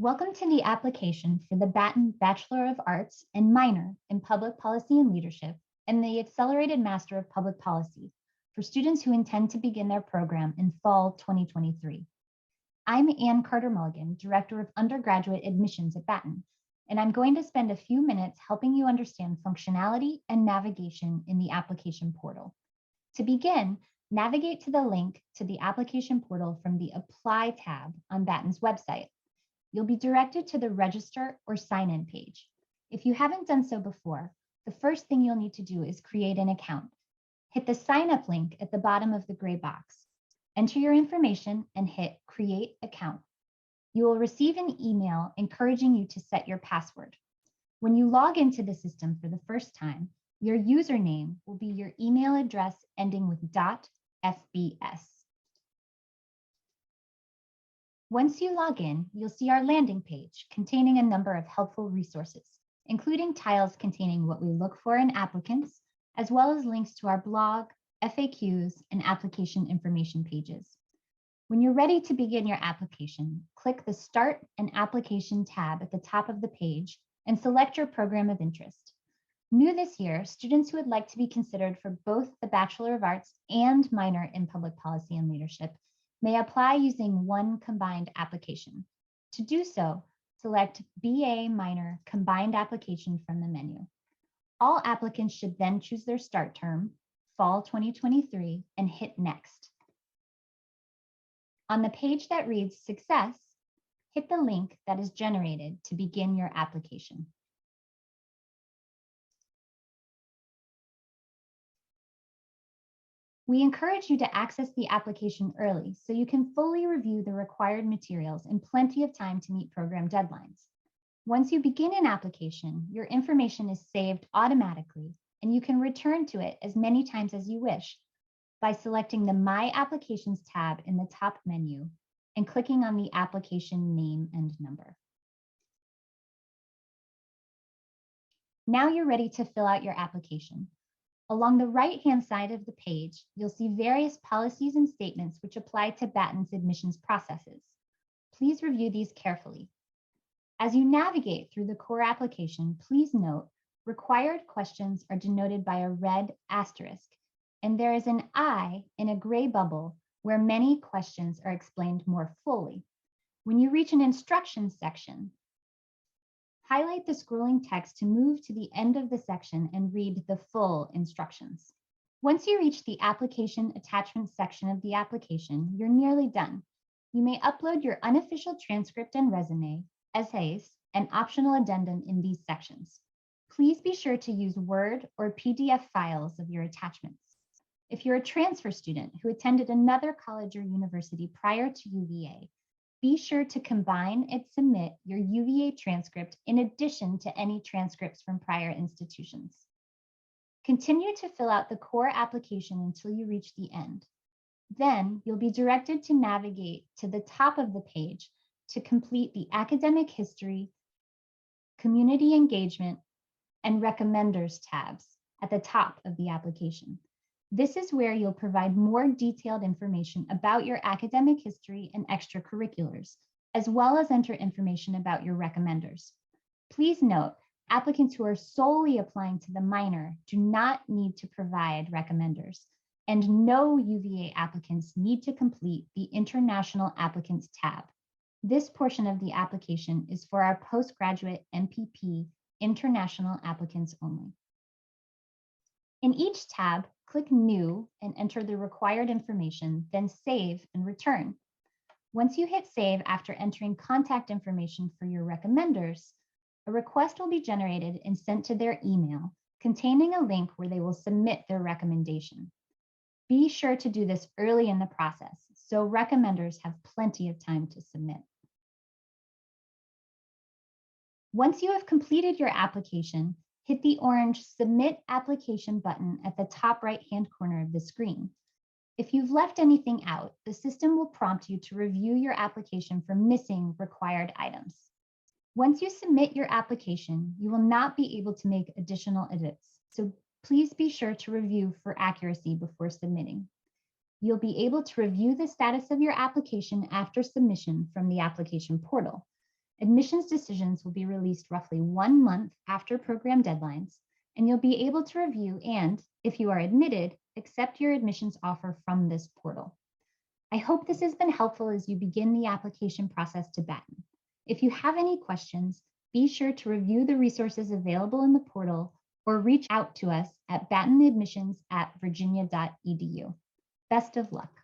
Welcome to the application for the Batten Bachelor of Arts and minor in Public Policy and Leadership and the Accelerated Master of Public Policy for students who intend to begin their program in fall 2023. I'm Ann Carter Mulligan, Director of Undergraduate Admissions at Batten, and I'm going to spend a few minutes helping you understand functionality and navigation in the application portal. To begin, navigate to the link to the application portal from the Apply tab on Batten's website. You'll be directed to the Register or Sign In page. If you haven't done so before, the first thing you'll need to do is create an account. Hit the Sign Up link at the bottom of the gray box. Enter your information and hit Create Account. You will receive an email encouraging you to set your password. When you log into the system for the first time, your username will be your email address ending with .fbs. Once you log in, you'll see our landing page containing a number of helpful resources, including tiles containing what we look for in applicants, as well as links to our blog, FAQs, and application information pages. When you're ready to begin your application, click the Start an Application tab at the top of the page and select your program of interest. New this year, students who would like to be considered for both the Bachelor of Arts and minor in Public Policy and Leadership may apply using one combined application. To do so, select BA Minor Combined Application from the menu. All applicants should then choose their start term, fall 2023, and hit Next. On the page that reads Success, hit the link that is generated to begin your application. We encourage you to access the application early so you can fully review the required materials in plenty of time to meet program deadlines. Once you begin an application, your information is saved automatically and you can return to it as many times as you wish by selecting the My Applications tab in the top menu and clicking on the application name and number. Now you're ready to fill out your application. Along the right-hand side of the page, you'll see various policies and statements which apply to Batten's admissions processes. Please review these carefully. As you navigate through the core application, please note required questions are denoted by a red asterisk, and there is an I in a gray bubble where many questions are explained more fully. When you reach an instructions section, highlight the scrolling text to move to the end of the section and read the full instructions. Once you reach the application attachment section of the application, you're nearly done. You may upload your unofficial transcript and resume, essays, and optional addendum in these sections. Please be sure to use Word or PDF files of your attachments. If you're a transfer student who attended another college or university prior to UVA, be sure to combine and submit your UVA transcript in addition to any transcripts from prior institutions. Continue to fill out the core application until you reach the end. Then you'll be directed to navigate to the top of the page to complete the academic history, community engagement, and recommenders tabs at the top of the application. This is where you'll provide more detailed information about your academic history and extracurriculars, as well as enter information about your recommenders. Please note, applicants who are solely applying to the minor do not need to provide recommenders, and no UVA applicants need to complete the International Applicants tab. This portion of the application is for our postgraduate MPP international applicants only. In each tab, click New and enter the required information, then Save and Return. Once you hit Save after entering contact information for your recommenders, a request will be generated and sent to their email containing a link where they will submit their recommendation. Be sure to do this early in the process so recommenders have plenty of time to submit. Once you have completed your application, hit the orange Submit Application button at the top right-hand corner of the screen. If you've left anything out, the system will prompt you to review your application for missing required items. Once you submit your application, you will not be able to make additional edits, so please be sure to review for accuracy before submitting. You'll be able to review the status of your application after submission from the application portal. Admissions decisions will be released roughly 1 month after program deadlines, and you'll be able to review and, if you are admitted, accept your admissions offer from this portal. I hope this has been helpful as you begin the application process to Batten. If you have any questions, be sure to review the resources available in the portal or reach out to us at battenadmissions@virginia.edu. Best of luck.